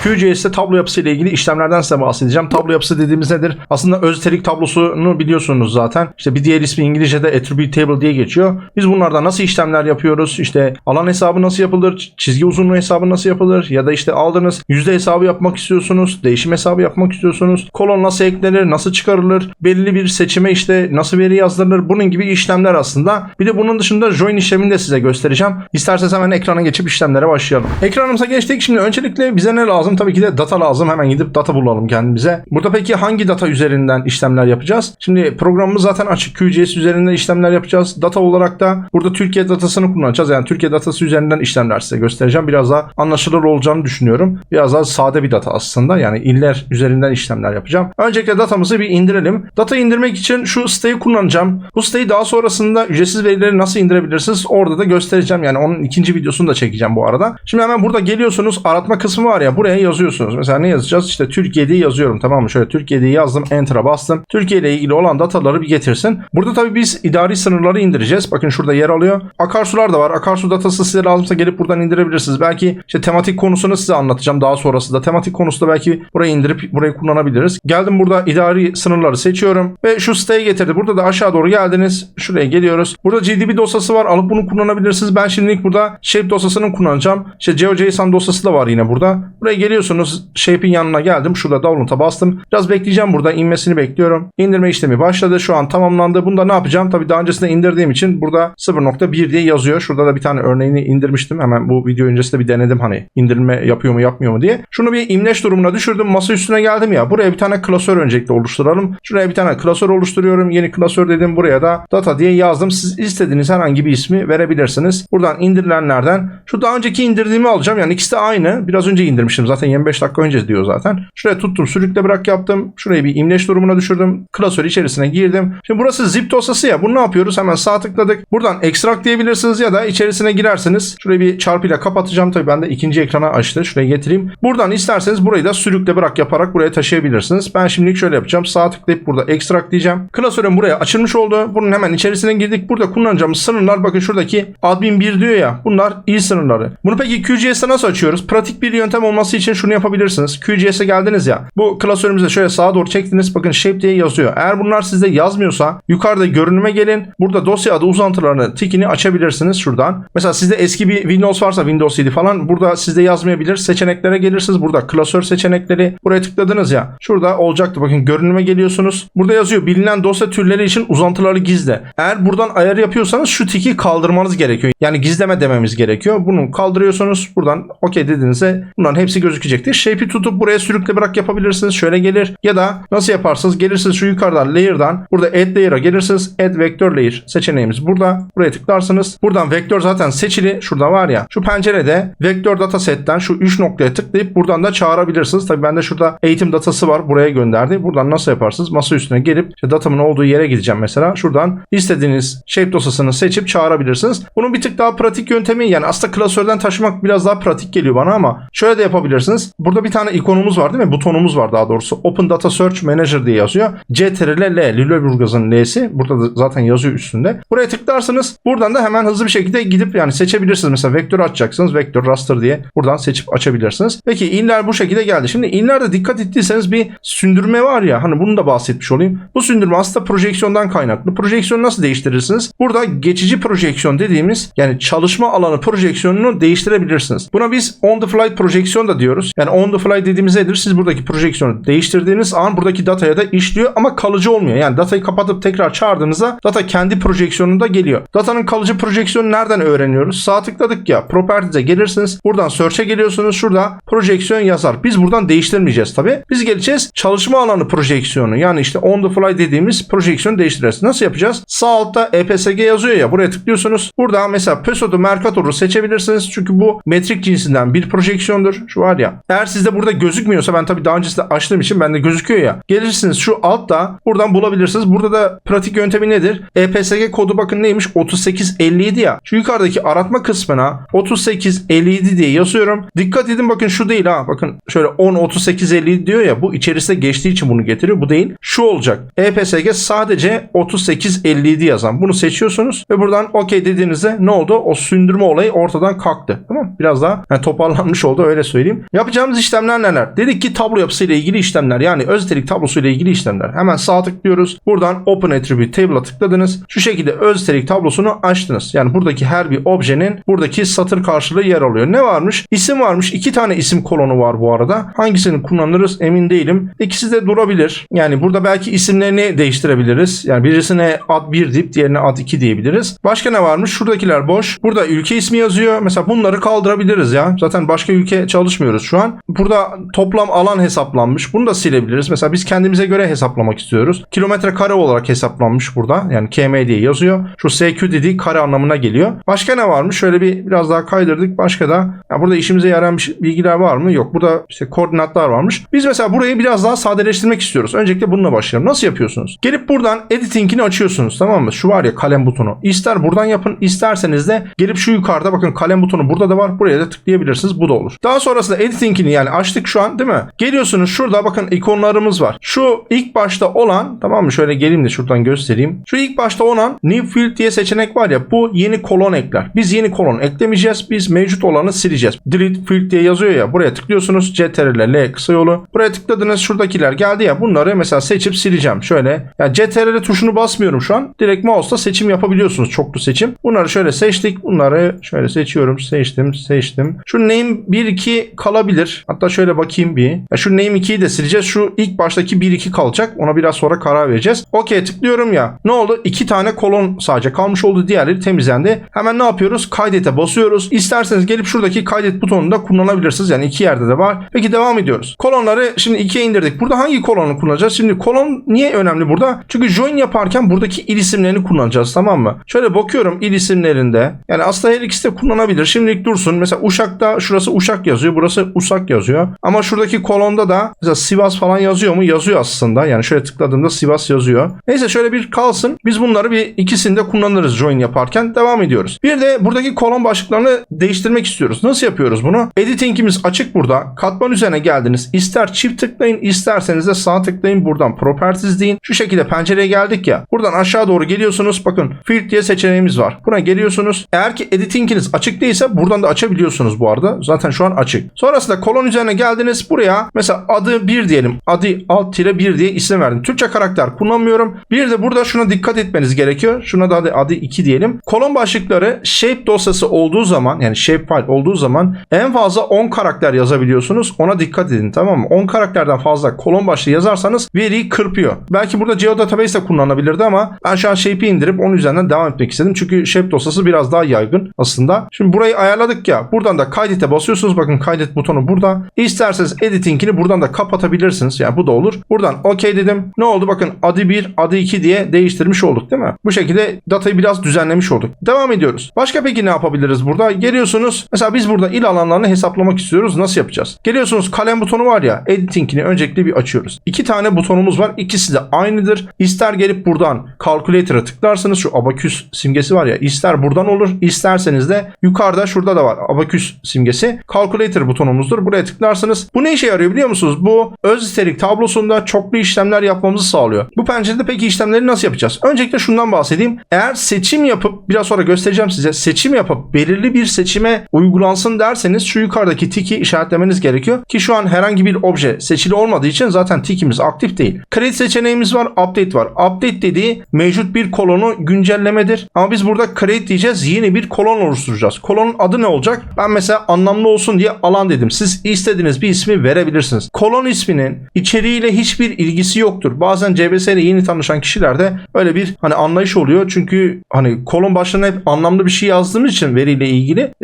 QGIS'te tablo yapısı ile ilgili işlemlerden size bahsedeceğim. Tablo yapısı dediğimiz nedir? Aslında özellik tablosunu biliyorsunuz zaten. İşte bir diğer ismi İngilizce'de attribute table diye geçiyor. Biz bunlardan nasıl işlemler yapıyoruz? İşte alan hesabı nasıl yapılır? Çizgi uzunluğu hesabı nasıl yapılır? Ya da işte aldığınız yüzde hesabı yapmak istiyorsunuz. Değişim hesabı yapmak istiyorsunuz. Kolon nasıl eklenir? Nasıl çıkarılır? Belirli bir seçime işte nasıl veri yazdırılır? Bunun gibi işlemler aslında. Bir de bunun dışında join işlemini de size göstereceğim. İsterseniz hemen ekrana geçip işlemlere başlayalım. Ekranımıza geçtik. Şimdi öncelikle bize ne lazım? Tabii ki de data lazım. Hemen gidip data bulalım kendimize. Burada peki hangi data üzerinden işlemler yapacağız? Şimdi programımız zaten açık. QGIS üzerinden işlemler yapacağız. Data olarak da burada Türkiye datasını kullanacağız. Yani Türkiye datası üzerinden işlemler size göstereceğim. Biraz daha anlaşılır olacağını düşünüyorum. Biraz daha sade bir data aslında. Yani iller üzerinden işlemler yapacağım. Öncelikle datamızı bir indirelim. Data indirmek için şu siteyi kullanacağım. Bu siteyi daha sonrasında ücretsiz verileri nasıl indirebilirsiniz? Orada da göstereceğim. Yani onun ikinci videosunu da çekeceğim bu arada. Şimdi hemen burada geliyorsunuz. Aratma kısmı var ya. Buraya yazıyorsunuz. Mesela ne yazacağız? İşte Türkiye diye yazıyorum. Tamam mı? Şöyle Türkiye diye yazdım. Enter'a bastım. Türkiye ile ilgili olan dataları bir getirsin. Burada tabii biz idari sınırları indireceğiz. Bakın şurada yer alıyor. Akarsular da var. Akarsu datası size lazımsa gelip buradan indirebilirsiniz. Belki işte tematik konusunu size anlatacağım daha sonrasında. Tematik konusu da belki burayı indirip burayı kullanabiliriz. Geldim burada idari sınırları seçiyorum ve şu siteye getirdi. Burada da aşağı doğru geldiniz. Şuraya geliyoruz. Burada GDB dosyası var. Alıp bunu kullanabilirsiniz. Ben şimdilik burada Shape dosyasını kullanacağım. İşte GeoJSON dosyası da var yine burada. Buraya geliyorsunuz. Shape'in yanına geldim. Şurada download'a bastım. Biraz bekleyeceğim burada. İnmesini bekliyorum. İndirme işlemi başladı. Şu an tamamlandı. Bunda ne yapacağım? Tabii daha öncesinde indirdiğim için burada 0.1 diye yazıyor. Şurada da bir tane örneğini indirmiştim. Hemen bu video öncesinde bir denedim hani indirme yapıyor mu yapmıyor mu diye. Şunu bir imleç durumuna düşürdüm. Masa üstüne geldim ya. Buraya bir tane klasör öncelikle oluşturalım. Şuraya bir tane klasör oluşturuyorum. Yeni klasör dedim. Buraya da data diye yazdım. Siz istediğiniz herhangi bir ismi verebilirsiniz. Buradan indirilenlerden şu daha önceki indirdiğimi alacağım. Yani ikisi de aynı. Biraz önce indirmiştim. Zaten 25 dakika önce diyor zaten. Şuraya tuttum. Sürükle bırak yaptım. Şurayı bir imleç durumuna düşürdüm. Klasör içerisine girdim. Şimdi burası zip dosyası ya. Bunu ne yapıyoruz? Hemen sağ tıkladık. Buradan extract diyebilirsiniz ya da içerisine girersiniz. Şurayı bir çarpıyla kapatacağım. Tabii ben de ikinci ekrana açtı. Şuraya getireyim. Buradan isterseniz burayı da sürükle bırak yaparak buraya taşıyabilirsiniz. Ben şimdilik şöyle yapacağım. Sağ tıklayıp burada extract diyeceğim. Klasörüm buraya açılmış oldu. Bunun hemen içerisine girdik. Burada kullanacağımız sınırlar bakın şuradaki admin 1 diyor ya. Bunlar iyi sınırları. Bunu peki QGIS'te nasıl açıyoruz? Pratik bir yöntem olması için şunu yapabilirsiniz. QGIS'e geldiniz ya. Bu klasörümüzde şöyle sağa doğru çektiniz. Bakın shape diye yazıyor. Eğer bunlar sizde yazmıyorsa yukarıda görünüme gelin. Burada dosya adı uzantılarını tikini açabilirsiniz şuradan. Mesela sizde eski bir Windows varsa Windows 7 falan burada sizde yazmayabilir. Seçeneklere gelirsiniz. Burada klasör seçenekleri. Buraya tıkladınız ya. Şurada olacaktı. Bakın görünüme geliyorsunuz. Burada yazıyor. Bilinen dosya türleri için uzantıları gizle. Eğer buradan ayar yapıyorsanız şu tiki kaldırmanız gerekiyor. Yani gizleme dememiz gerekiyor. Bunu kaldırıyorsunuz. Buradan okey dediğinizde bunların hepsi gözükecektir. Shape'i tutup buraya sürükle bırak yapabilirsiniz. Şöyle gelir. Ya da nasıl yaparsınız? Gelirsiniz şu yukarıdan layer'dan. Burada add layer'a gelirsiniz. Add vector layer seçeneğimiz burada. Buraya tıklarsınız. Buradan vektör zaten seçili. Şurada var ya. Şu pencerede vektör dataset'ten şu 3 noktaya tıklayıp buradan da çağırabilirsiniz. Tabii bende şurada eğitim datası var. Buraya gönderdi. Buradan nasıl yaparsınız? Masa üstüne gelip işte datamın olduğu yere gideceğim mesela. Şuradan istediğiniz shape dosyasını seçip çağırabilirsiniz. Bunun bir tık daha pratik yöntemi yani aslında klasörden taşımak biraz daha pratik geliyor bana ama şöyle de yapabilirsiniz. Burada bir tane ikonumuz var değil mi? Butonumuz var daha doğrusu. Open Data Search Manager diye yazıyor. CTRL-L. Lüleburgaz'ın L'si. Burada da zaten yazıyor üstünde. Buraya tıklarsınız. Buradan da hemen hızlı bir şekilde gidip yani seçebilirsiniz. Mesela vektör açacaksınız. Vektör raster diye buradan seçip açabilirsiniz. Peki inler bu şekilde geldi. Şimdi inlerde dikkat ettiyseniz bir sündürme var ya. Hani bunu da bahsetmiş olayım. Bu sündürme aslında projeksiyondan kaynaklı. Projeksiyonu nasıl değiştirirsiniz? Burada geçici projeksiyon dediğimiz yani çalışma alanı projeksiyonunu değiştirebilirsiniz. Buna biz on the fly projeksiyon da diyoruz. Yani on the fly dediğimiz nedir? Siz buradaki projeksiyonu değiştirdiğiniz an buradaki dataya da işliyor ama kalıcı olmuyor. Yani datayı kapatıp tekrar çağırdığınızda data kendi projeksiyonunda geliyor. Datanın kalıcı projeksiyonu nereden öğreniyoruz? Sağ tıkladık ya. Properties'e gelirsiniz. Buradan search'e geliyorsunuz. Şurada projeksiyon yazar. Biz buradan değiştirmeyeceğiz tabii. Biz geleceğiz çalışma alanı projeksiyonu. Yani işte on the fly dediğimiz projeksiyonu değiştireceğiz. Nasıl yapacağız? Sağ altta EPSG yazıyor ya. Buraya tıklıyorsunuz. Burada mesela Peugeot'u Mercator'u seçebilirsiniz. Çünkü bu metrik cinsinden bir projeksiyondur. Şu var ya. Eğer sizde burada gözükmüyorsa ben tabii daha öncesinde açtığım için bende gözüküyor ya. Gelirsiniz şu altta buradan bulabilirsiniz. Burada da pratik yöntemi nedir? EPSG kodu bakın neymiş? 3857 ya. Şu yukarıdaki aratma kısmına 3857 diye yazıyorum. Dikkat edin bakın şu değil ha. Bakın şöyle 10.3857 diyor ya. Bu içerisinde geçtiği için bunu getiriyor. Bu değil. Şu olacak. EPSG sadece 3857 yazan. Bunu seçiyorsunuz ve buradan okey dediğinizde ne oldu? O sündürme olayı ortadan kalktı. Tamam mı? Biraz daha yani toparlanmış oldu öyle söyleyeyim. Yapacağımız işlemler neler? Dedik ki tablo yapısı ile ilgili işlemler, yani özellik tablosu ile ilgili işlemler. Hemen sağ tıklıyoruz. Buradan Open Attribute Table'a tıkladınız. Şu şekilde özellik tablosunu açtınız. Yani buradaki her bir objenin buradaki satır karşılığı yer alıyor. Ne varmış? İsim varmış. 2 tane isim kolonu var bu arada. Hangisini kullanırız emin değilim. İkisi de durabilir. Yani burada belki isimlerini değiştirebiliriz. Yani birisine ad 1 deyip diğerine ad 2 diyebiliriz. Başka ne varmış? Şuradakiler boş. Burada ülke ismi yazıyor. Mesela bunları kaldırabiliriz ya. Zaten başka ülke çalışmıyoruz şu an. Burada toplam alan hesaplanmış. Bunu da silebiliriz. Mesela biz kendimize göre hesaplamak istiyoruz. Kilometre kare olarak hesaplanmış burada. Yani km diye yazıyor. Şu SQ dediği kare anlamına geliyor. Başka ne varmış? Şöyle biraz daha kaydırdık. Başka da yani burada işimize yarayan bilgiler var mı? Yok. Burada işte koordinatlar varmış. Biz mesela burayı biraz daha sadeleştirmek istiyoruz. Öncelikle bununla başlayalım. Nasıl yapıyorsunuz? Gelip buradan editing'ini açıyorsunuz. Tamam mı? Şu var ya kalem butonu. İster buradan yapın, isterseniz de gelip şu yukarıda bakın kalem butonu burada da var. Buraya da tıklayabilirsiniz. Bu da olur. Daha sonrasında editing'ini yani açtık şu an değil mi? Geliyorsunuz şurada bakın ikonlarımız var. Şu ilk başta olan, tamam mı? Şöyle geleyim de şuradan göstereyim. Şu ilk başta olan New Field diye seçenek var ya, bu yeni kolon ekler. Biz yeni kolon eklemeyeceğiz. Biz mevcut olanı sileceğiz. Delete Field diye yazıyor ya. Buraya tıklıyorsunuz. CTRL L kısa yolu. Buraya tıkladınız. Şuradakiler geldi ya. Bunları mesela seçip sileceğim. Şöyle. Yani CTRL tuşunu basmıyorum şu an. Direkt mouse'la seçim yapabiliyorsunuz. Çoklu seçim. Bunları şöyle seçtik. Bunları şöyle seçiyorum. Seçtim. Şu name 1-2 kalabilir. Hatta şöyle bakayım bir. Ya şu name 2'yi de sileceğiz. Şu ilk baştaki 1-2 kalacak. Ona biraz sonra karar vereceğiz. Okey tıklıyorum ya. Ne oldu? 2 tane kolon sadece kalmış oldu. Diğerleri temizlendi. Hemen ne yapıyoruz? Kaydete basıyoruz. İsterseniz gelip şuradaki kaydet butonunu da kullanabilirsiniz. Yani 2 yerde de var. Peki devam ediyoruz. Kolonları şimdi 2'ye indirdik. Burada hangi kolonu kullanacağız? Şimdi kolon niye önemli burada? Çünkü join yaparken buradaki il isimlerini kullanacağız, tamam mı? Şöyle bakıyorum il isimlerinde. Yani aslında her ikisi de kullanabilir. Şimdilik dursun. Mesela Uşak'ta şurası Uşak yazıyor. Burası Usak yazıyor. Ama şuradaki kolonda da mesela Sivas falan yazıyor mu? Yazıyor aslında. Yani şöyle tıkladığımda Sivas yazıyor. Neyse şöyle bir kalsın. Biz bunları bir ikisini de kullanırız join yaparken. Devam ediyoruz. Bir de buradaki kolon başlıklarını değiştirmek istiyoruz. Nasıl yapıyoruz bunu? Editing'imiz açık burada. Katman üzerine geldiniz. İster çift tıklayın, isterseniz de sağ tıklayın. Buradan Properties deyin. Şu şekilde pencereye geldik ya. Buradan aşağı doğru geliyorsunuz. Bakın Field diye seçeneğimiz var. Buna geliyorsunuz. Eğer ki editing'iniz açık değilse buradan da açabiliyorsunuz bu arada. Zaten şu an açık. Sonrasında kolon üzerine geldiniz. Buraya mesela adı 1 diyelim. Adı alt-1 diye isim verdim. Türkçe karakter kullanmıyorum. Bir de burada şuna dikkat etmeniz gerekiyor. Şuna da adı 2 diyelim. Kolon başlıkları shape dosyası olduğu zaman, yani shape file olduğu zaman en fazla 10 karakter yazabiliyorsunuz. Ona dikkat edin, tamam mı? 10 karakterden fazla kolon başlığı yazarsanız veriyi kırpıyor. Belki burada geodatabase de kullanılabilirdi ama ben şu an shape'i indirip onun üzerinden devam etmek istedim. Çünkü shape dosyası biraz daha yaygın aslında. Şimdi burayı ayarladık ya. Buradan da kaydete basıyorsunuz. Bakın kaydet butonu burada. İsterseniz editing'ini buradan da kapatabilirsiniz. Yani bu da olur. Buradan OK dedim. Ne oldu? Bakın adı 1, adı 2 diye değiştirmiş olduk değil mi? Bu şekilde datayı biraz düzenlemiş olduk. Devam ediyoruz. Başka peki ne yapabiliriz burada? Geliyorsunuz. Mesela biz burada il alanlarını hesaplamak istiyoruz. Nasıl yapacağız? Geliyorsunuz kalem butonu var ya. Editing'ini öncelikle bir açıyoruz. 2 tane butonumuz var. İkisi de aynıdır. İster gelip buradan Calculator'a tıklarsınız. Şu abaküs simgesi var ya. İster buradan olur. İsterseniz de yukarıda şurada da var. Abaküs simgesi. Calculator butonumuzdur. Buraya tıklarsınız. Bu ne işe yarıyor biliyor musunuz? Bu öz nitelik tablosunda çoklu işlemler yapmamızı sağlıyor. Bu pencerede peki işlemleri nasıl yapacağız? Öncelikle şundan bahsedeyim. Eğer seçim yapıp biraz sonra göstereceğim size. Seçim yapıp belirli bir seçime uygulansın derseniz şu yukarıdaki tiki işaretlemeniz gerekiyor. Ki şu an herhangi bir obje seçili olmadığı için zaten tikimiz aktif değil. Create seçeneğimiz var. Update var. Update dediği mevcut bir kolonu güncellemedir. Ama biz burada create diyeceğiz. Yeni bir kolon oluşturacağız. Kolonun adı ne olacak? Ben mesela anlamlı olsun diye alan dedim. Siz istediğiniz bir ismi verebilirsiniz. Kolon isminin içeriğiyle hiçbir ilgisi yoktur. Bazen CBS ile yeni tanışan kişilerde öyle bir anlayış oluyor. Çünkü kolon başlığına hep anlamlı bir şey yazdığımız için veriyle ilgili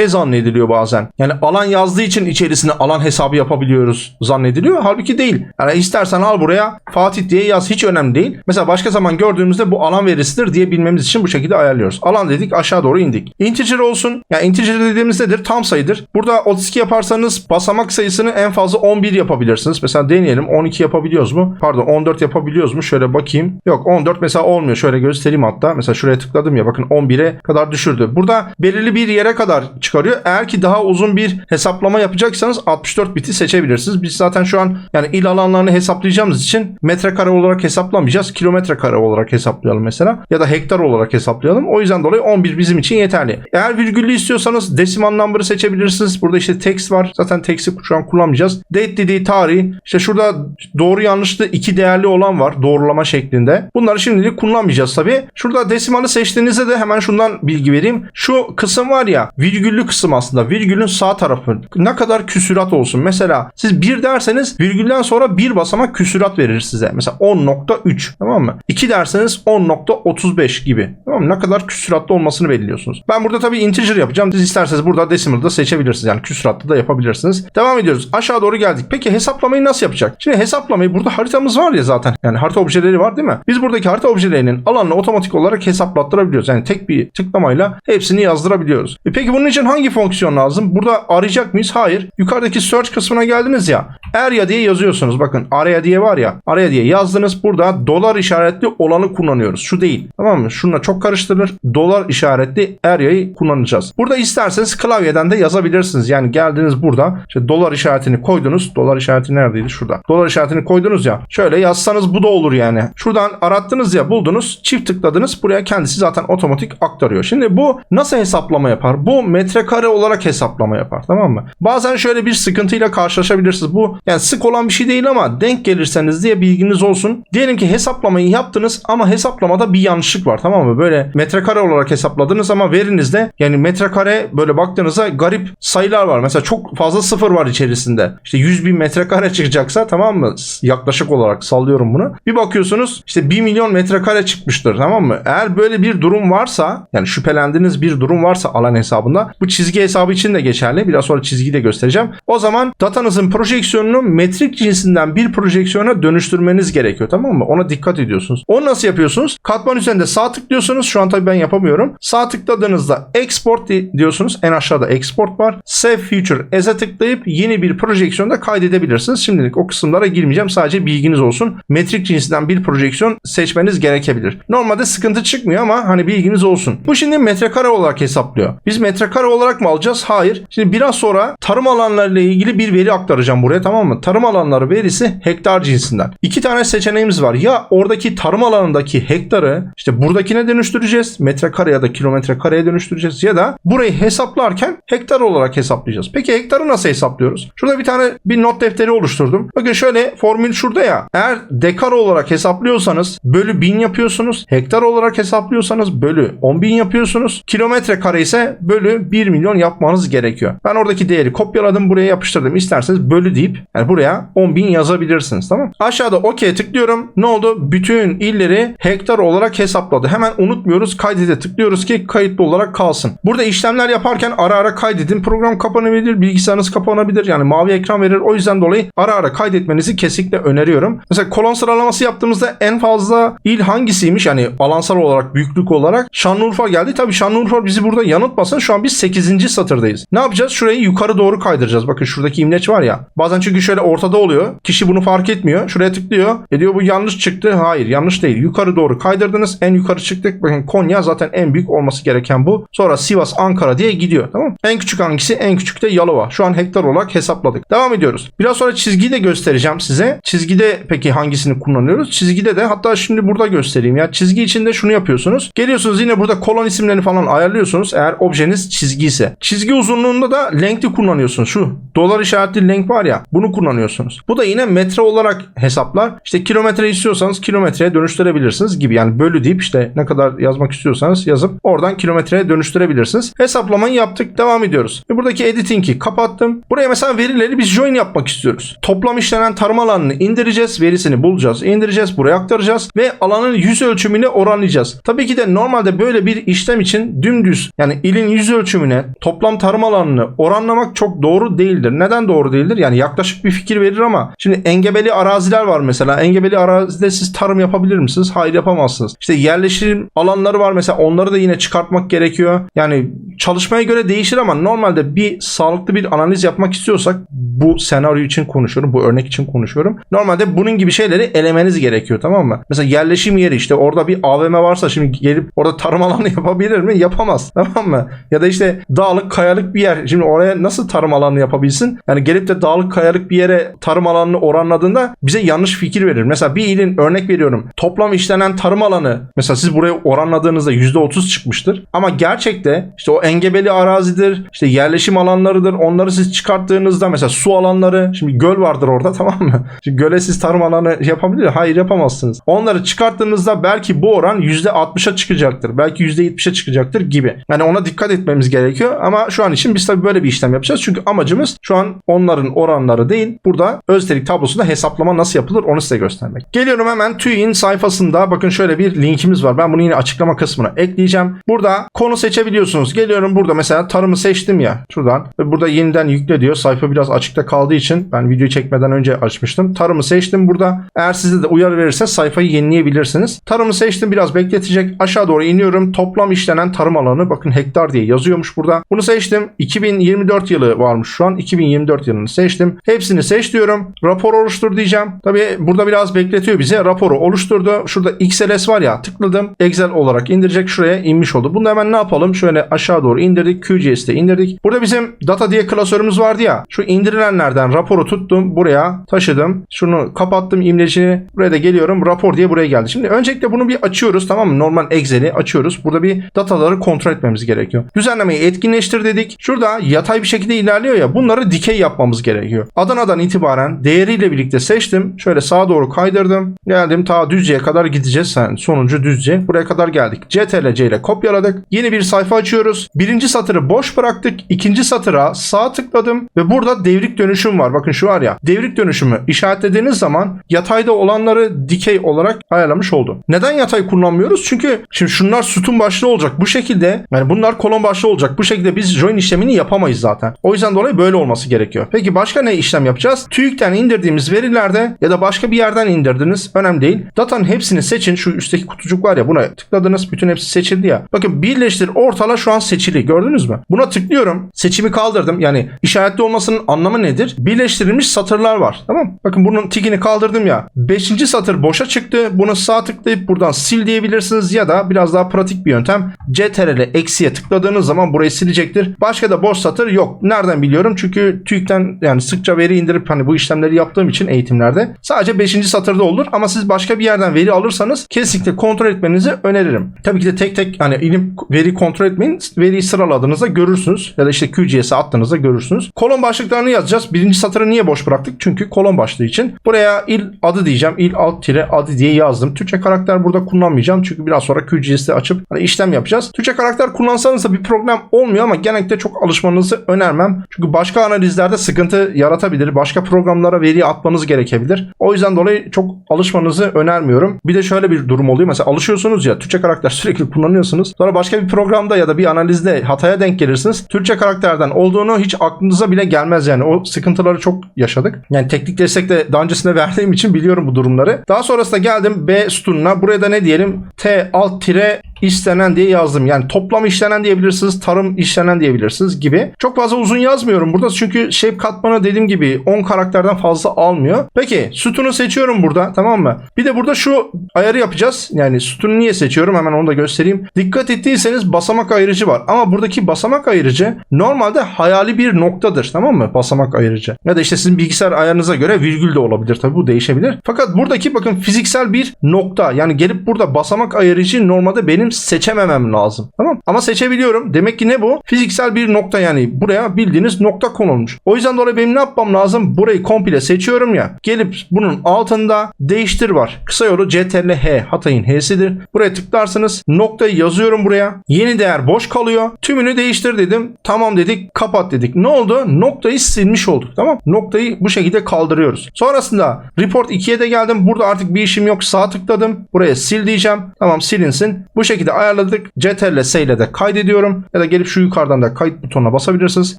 zannediliyor bazen. Yani alan yazdığı için içerisine alan hesabı yapabiliyoruz zannediliyor. Halbuki değil. Yani istersen al buraya Fatih diye yaz. Hiç önemli değil. Mesela başka zaman gördüğümüzde bu alan verisidir diye bilmemiz için bu şekilde ayarlıyoruz. Alan dedik, aşağı doğru indik. Integer olsun. Yani integer dediğimiz nedir? Tam sayıdır. Burada 32 yaparsanız basamak sayısını en fazla 11 yapabilirsiniz. Mesela deneyelim. 12 yapabiliyoruz mu? Pardon 14 yapabiliyoruz mu? Şöyle bakayım. Yok 14 mesela olmuyor. Şöyle göstereyim hatta. Mesela şuraya tıkladım ya. Bakın 11'e kadar düşürdü. Burada belirli bir yere kadar çıkarıyor. Eğer ki daha uzun bir hesaplama yapacaksanız 64 biti seçebilirsiniz. Biz zaten şu an yani il alanlarını hesaplayacağımız için metrekare olarak hesaplamayacağız. Kilometre kare olarak hesaplayalım mesela. Ya da hektar olarak hesaplayalım. O yüzden dolayı 11 bizim için yeterli. Eğer virgüllü istiyorsanız decimal number'ı seçebilirsiniz. Burada işte text var. var. Zaten text'i şu an kullanmayacağız. Date dediği tarih. İşte şurada doğru yanlışlı iki değerli olan var. Doğrulama şeklinde. Bunları şimdilik kullanmayacağız tabii. Şurada desimali seçtiğinizde de hemen şundan bilgi vereyim. Şu kısım var ya, virgüllü kısım aslında. Virgülün sağ tarafı. Ne kadar küsurat olsun. Mesela siz 1 derseniz virgülden sonra bir basamak küsurat verir size. Mesela 10.3, tamam mı? 2 derseniz 10.35 gibi. Tamam mı? Ne kadar küsuratlı olmasını belirliyorsunuz. Ben burada tabii integer yapacağım. Siz isterseniz burada decimal da seçebilirsiniz. Yani küsuratlı da yapabilirsiniz. Devam ediyoruz. Aşağı doğru geldik. Peki hesaplamayı nasıl yapacak? Şimdi hesaplamayı, burada haritamız var ya zaten. Yani harita objeleri var değil mi? Biz buradaki harita objelerinin alanını otomatik olarak hesaplattırabiliyoruz. Yani tek bir tıklamayla hepsini yazdırabiliyoruz. Peki bunun için hangi fonksiyon lazım? Burada arayacak mıyız? Hayır. Yukarıdaki search kısmına geldiniz ya. Area diye yazıyorsunuz. Bakın area diye var ya. Area diye yazdınız. Burada dolar işaretli olanı kullanıyoruz. Şu değil. Tamam mı? Şununla çok karıştırılır. Dolar işaretli area'yı kullanacağız. Burada isterseniz klavyeden de yazabilirsiniz. Yani geldiniz burada. İşte dolar işaretini koydunuz. Dolar işareti neredeydi? Şurada. Dolar işaretini koydunuz ya. Şöyle yazsanız bu da olur yani. Şuradan arattınız ya, buldunuz. Çift tıkladınız. Buraya kendisi zaten otomatik aktarıyor. Şimdi bu nasıl hesaplama yapar? Bu metrekare olarak hesaplama yapar. Tamam mı? Bazen şöyle bir sıkıntıyla karşılaşabilirsiniz. Bu yani sık olan bir şey değil ama denk gelirseniz diye bilginiz olsun. Diyelim ki hesaplamayı yaptınız ama hesaplamada bir yanlışlık var. Tamam mı? Böyle metrekare olarak hesapladınız ama verinizde yani metrekare böyle baktığınızda garip sayılar var. Mesela çok fazla sıfır var içerisinde. İşte 100.000 metrekare çıkacaksa, tamam mı? Yaklaşık olarak sallıyorum bunu. Bir bakıyorsunuz işte 1 milyon metrekare çıkmıştır. Tamam mı? Eğer böyle bir durum varsa, yani şüphelendiğiniz bir durum varsa alan hesabında, bu çizgi hesabı için de geçerli. Biraz sonra çizgiyi de göstereceğim. O zaman datanızın projeksiyonunu metrik cinsinden bir projeksiyona dönüştürmeniz gerekiyor. Tamam mı? Ona dikkat ediyorsunuz. Onu nasıl yapıyorsunuz? Katman üzerinde sağ tıklıyorsunuz. Şu an tabii ben yapamıyorum. Sağ tıkladığınızda export diyorsunuz. En aşağıda export var. Save future as'e tıklayıp yeni bir projeksiyonda kaydedebilirsiniz. Şimdilik o kısımlara girmeyeceğim. Sadece bilginiz olsun. Metrik cinsinden bir projeksiyon seçmeniz gerekebilir. Normalde sıkıntı çıkmıyor ama hani bilginiz olsun. Bu şimdi metrekare olarak hesaplıyor. Biz metrekare olarak mı alacağız? Hayır. Şimdi biraz sonra tarım alanlarıyla ilgili bir veri aktaracağım buraya, tamam mı? Tarım alanları verisi hektar cinsinden. İki tane seçeneğimiz var. Ya oradaki tarım alanındaki hektarı işte buradakine dönüştüreceğiz. Metrekare ya da kilometre kareye dönüştüreceğiz. Ya da burayı hesaplarken hektar olarak hesaplayacağız. Peki hektarı nasıl hesaplıyoruz? Şurada bir not defteri oluşturdum. Bakın şöyle formül şurada ya. Eğer dekar olarak hesaplıyorsanız bölü 1000 yapıyorsunuz. Hektar olarak hesaplıyorsanız bölü 10.000 yapıyorsunuz. Kilometre kare ise bölü 1 milyon yapmanız gerekiyor. Ben oradaki değeri kopyaladım, buraya yapıştırdım. İsterseniz bölü deyip yani buraya 10.000 yazabilirsiniz, tamam. Aşağıda OK tıklıyorum. Ne oldu? Bütün illeri hektar olarak hesapladı. Hemen unutmuyoruz. Kaydede tıklıyoruz ki kayıtlı olarak kalsın. Burada işlemler yaparken ara ara kaydedin. Program kapanabilir, bilgisayarınız kapanabilir. Yani mavi ekran verir. O yüzden dolayı ara ara kaydetmenizi kesinlikle öneriyorum. Mesela kolon sıralaması yaptığımızda en fazla il hangisiymiş? Yani alansal olarak, büyüklük olarak Şanlıurfa geldi. Tabii Şanlıurfa bizi burada yanıltmasın. Şu an biz 8. satırdayız. Ne yapacağız? Şurayı yukarı doğru kaydıracağız. Bakın şuradaki imleç var ya. Bazen çünkü şöyle ortada oluyor. Kişi bunu fark etmiyor. Şuraya tıklıyor. Diyor bu yanlış çıktı. Hayır, yanlış değil. Yukarı doğru kaydırdınız. En yukarı çıktık. Bakın Konya zaten en büyük olması gereken bu. Sonra Sivas, Ankara diye gidiyor. Tamam mı? En küçük hangisi? En küçük de Yalova. Şu an hektar olarak hesapladık. Devam ediyoruz. Biraz sonra çizgiyi de göstereceğim size. Çizgide peki hangisini kullanıyoruz? Çizgide de hatta şimdi burada göstereyim ya. Çizgi içinde şunu yapıyorsunuz. Geliyorsunuz yine burada kolon isimlerini falan ayarlıyorsunuz. Eğer objeniz çizgi ise. Çizgi uzunluğunda da length'i kullanıyorsunuz. Şu dolar işaretli length var ya. Bunu kullanıyorsunuz. Bu da yine metre olarak hesaplar. İşte kilometre istiyorsanız kilometreye dönüştürebilirsiniz gibi. Yani bölü deyip işte ne kadar yazmak istiyorsanız yazıp oradan kilometreye dönüştürebilirsiniz. Hesaplamayı yaptık. Devam ediyoruz. Buradaki editing'i kapattım. Buraya mesela verileri biz join yapmak istiyoruz. Toplam işlenen tarım alanını indireceğiz. Verisini bulacağız. İndireceğiz. Buraya aktaracağız. Ve alanın yüz ölçümüyle oranlayacağız. Tabii ki de normalde böyle bir işlem için dümdüz yani ilin yüz ölçümüne toplam tarım alanını oranlamak çok doğru değildir. Neden doğru değildir? Yani yaklaşık bir fikir verir ama şimdi engebeli araziler var mesela. Engebeli arazide siz tarım yapabilir misiniz? Hayır, yapamazsınız. İşte yerleşim alanları var mesela. Onları da yine çıkartmak gerekiyor. Yani çalışmaya göre değişir ama normalde bir sağlıklı bir analiz yapmak istiyorsak bu senaryo için konuşuyorum. Bu örnek için konuşuyorum. Normalde bunun gibi şeyleri elemeniz gerekiyor, tamam mı? Mesela yerleşim yeri işte orada bir AVM varsa şimdi gelip orada tarım alanı yapabilir mi? Yapamaz. Tamam mı? Ya da işte dağlık kayalık bir yer. Şimdi oraya nasıl tarım alanı yapabilsin? Yani gelip de dağlık kayalık hektarlık bir yere tarım alanını oranladığında bize yanlış fikir verir. Mesela bir ilin, örnek veriyorum, toplam işlenen tarım alanı mesela siz buraya oranladığınızda %30 çıkmıştır. Ama gerçekte işte o engebeli arazidir, işte yerleşim alanlarıdır. Onları siz çıkarttığınızda mesela su alanları, şimdi göl vardır orada, tamam mı? Şimdi göle siz tarım alanı yapabilir miyim? Hayır, yapamazsınız. Onları çıkarttığınızda belki bu oran %60'a çıkacaktır. Belki %70'e çıkacaktır gibi. Yani ona dikkat etmemiz gerekiyor ama şu an için biz tabii böyle bir işlem yapacağız. Çünkü amacımız şu an onların oranları değil. Burada öztelik tablosunda hesaplama nasıl yapılır onu size göstermek. Geliyorum hemen TÜİ'nin sayfasında. Bakın şöyle bir linkimiz var. Ben bunu yine açıklama kısmına ekleyeceğim. Burada konu seçebiliyorsunuz. Geliyorum burada mesela tarımı seçtim ya şuradan. Ve burada yeniden yükle diyor. Sayfa biraz açıkta kaldığı için ben videoyu çekmeden önce açmıştım. Tarımı seçtim burada. Eğer size de uyarı verirse sayfayı yenileyebilirsiniz. Tarımı seçtim. Biraz bekletecek. Aşağı doğru iniyorum. Toplam işlenen tarım alanı. Bakın hektar diye yazıyormuş burada. Bunu seçtim. 2024 yılı varmış şu an. 2024 yılını seçtim. Hepsini seç diyorum. Rapor oluştur diyeceğim. Tabii burada biraz bekletiyor bize. Raporu oluşturdu. Şurada XLS var ya, tıkladım. Excel olarak indirecek. Şuraya inmiş oldu. Bunu hemen ne yapalım? Şöyle aşağı doğru indirdik. QGIS'te indirdik. Burada bizim data diye klasörümüz vardı ya. Şu indirilenlerden raporu tuttum. Buraya taşıdım. Şunu kapattım imlecini. Buraya da geliyorum. Rapor diye buraya geldi. Şimdi öncelikle bunu bir açıyoruz, tamam mı? Normal Excel'i açıyoruz. Burada bir dataları kontrol etmemiz gerekiyor. Düzenlemeyi etkinleştir dedik. Şurada yatay bir şekilde ilerliyor ya. Bunları dikey yapmamız gerekiyor. Adana'dan itibaren değeriyle birlikte seçtim. Şöyle sağa doğru kaydırdım. Geldim ta Düzce'ye kadar gideceğiz. Yani sonuncu Düzce. Buraya kadar geldik. CTRL-C ile kopyaladık. Yeni bir sayfa açıyoruz. Birinci satırı boş bıraktık. İkinci satıra sağ tıkladım ve burada devrik dönüşüm var. Bakın şu var ya. Devrik dönüşümü işaretlediğiniz zaman yatayda olanları dikey olarak ayarlamış oldu. Neden yatay kullanmıyoruz? Çünkü şimdi şunlar sütun başlı olacak. Bu şekilde, yani bunlar kolon başlı olacak. Bu şekilde biz join işlemini yapamayız zaten. O yüzden dolayı böyle olması gerekiyor. Peki başka ne işlem yapacağız? TÜİK'ten indirdiğimiz verilerde ya da başka bir yerden indirdiniz. Önemli değil. Datanın hepsini seçin. Şu üstteki kutucuk var ya, buna tıkladınız. Bütün hepsi seçildi ya. Bakın birleştir ortala şu an seçili. Gördünüz mü? Buna tıklıyorum. Seçimi kaldırdım. Yani işaretli olmasının anlamı nedir? Birleştirilmiş satırlar var. Tamam. Bakın bunun tikini kaldırdım ya. 5. satır boşa çıktı. Bunu sağ tıklayıp buradan sil diyebilirsiniz ya da biraz daha pratik bir yöntem. CTRL eksiye tıkladığınız zaman burayı silecektir. Başka da boş satır yok. Nereden biliyorum? Çünkü TÜİK'ten yani sıkça veri indirip hani bu işlemleri yaptığım için eğitimlerde sadece 5. satırda olur ama siz başka bir yerden veri alırsanız kesinlikle kontrol etmenizi öneririm. Tabii ki de tek tek hani ilim veri kontrol etmeyin. Veriyi sıraladığınızda görürsünüz ya da işte QGIS'e attığınızda görürsünüz. Kolon başlıklarını yazacağız. Birinci satırı niye boş bıraktık? Çünkü kolon başlığı için. Buraya il adı diyeceğim. İl alt tire adı diye yazdım. Türkçe karakter burada kullanmayacağım. Çünkü biraz sonra QGIS'te açıp hani işlem yapacağız. Türkçe karakter kullansanız da bir problem olmuyor ama genellikle çok alışmanızı önermem. Çünkü başka analizlerde sıkıntı yaratabilir. Başka programlara veri atmanız gerekebilir. O yüzden dolayı çok alışmanızı önermiyorum. Bir de şöyle bir durum oluyor. Mesela alışıyorsunuz ya, Türkçe karakter sürekli kullanıyorsunuz. Sonra başka bir programda ya da bir analizde hataya denk gelirsiniz. Türkçe karakterden olduğunu hiç aklınıza bile gelmez yani. O sıkıntıları çok yaşadık. Yani teknik destek de daha öncesinde verdiğim için biliyorum bu durumları. Daha sonrasında geldim B sütununa. Buraya da ne diyelim? T alt tire işlenen diye yazdım. Yani toplam işlenen diyebilirsiniz, tarım işlenen diyebilirsiniz gibi. Çok fazla uzun yazmıyorum burada çünkü shape katmanı dediğim gibi 10 karakterden fazla almıyor. Peki sütunu seçiyorum burada, tamam mı? Bir de burada şu ayarı yapacağız. Yani sütunu niye seçiyorum? Hemen onu da göstereyim. Dikkat ettiyseniz basamak ayırıcı var. Ama buradaki basamak ayırıcı normalde hayali bir noktadır. Tamam mı? Basamak ayırıcı. Ya da işte sizin bilgisayar ayarınıza göre virgül de olabilir. Tabii bu değişebilir. Fakat buradaki bakın fiziksel bir nokta. Yani gelip burada basamak ayırıcı normalde benim seçememem lazım. Tamam. Ama seçebiliyorum. Demek ki ne bu? Fiziksel bir nokta, yani buraya bildiğiniz nokta konulmuş. O yüzden dolayı benim ne yapmam lazım? Burayı komple seçiyorum ya. Gelip bunun altında değiştir var. Kısa yolu CTRL-H. Hatay'ın H'sidir. Buraya tıklarsınız. Noktayı yazıyorum buraya. Yeni değer boş kalıyor. Tümünü değiştir dedim. Tamam dedik. Kapat dedik. Ne oldu? Noktayı silmiş olduk. Tamam. Noktayı bu şekilde kaldırıyoruz. Sonrasında Report 2'ye de geldim. Burada artık bir işim yok. Sağ tıkladım. Buraya sil diyeceğim. Tamam, silinsin. Bu şekilde ayarladık. CTRL-S ile de kaydediyorum. Ya da gelip şu yukarıdan da kayıt butonuna basabilirsiniz.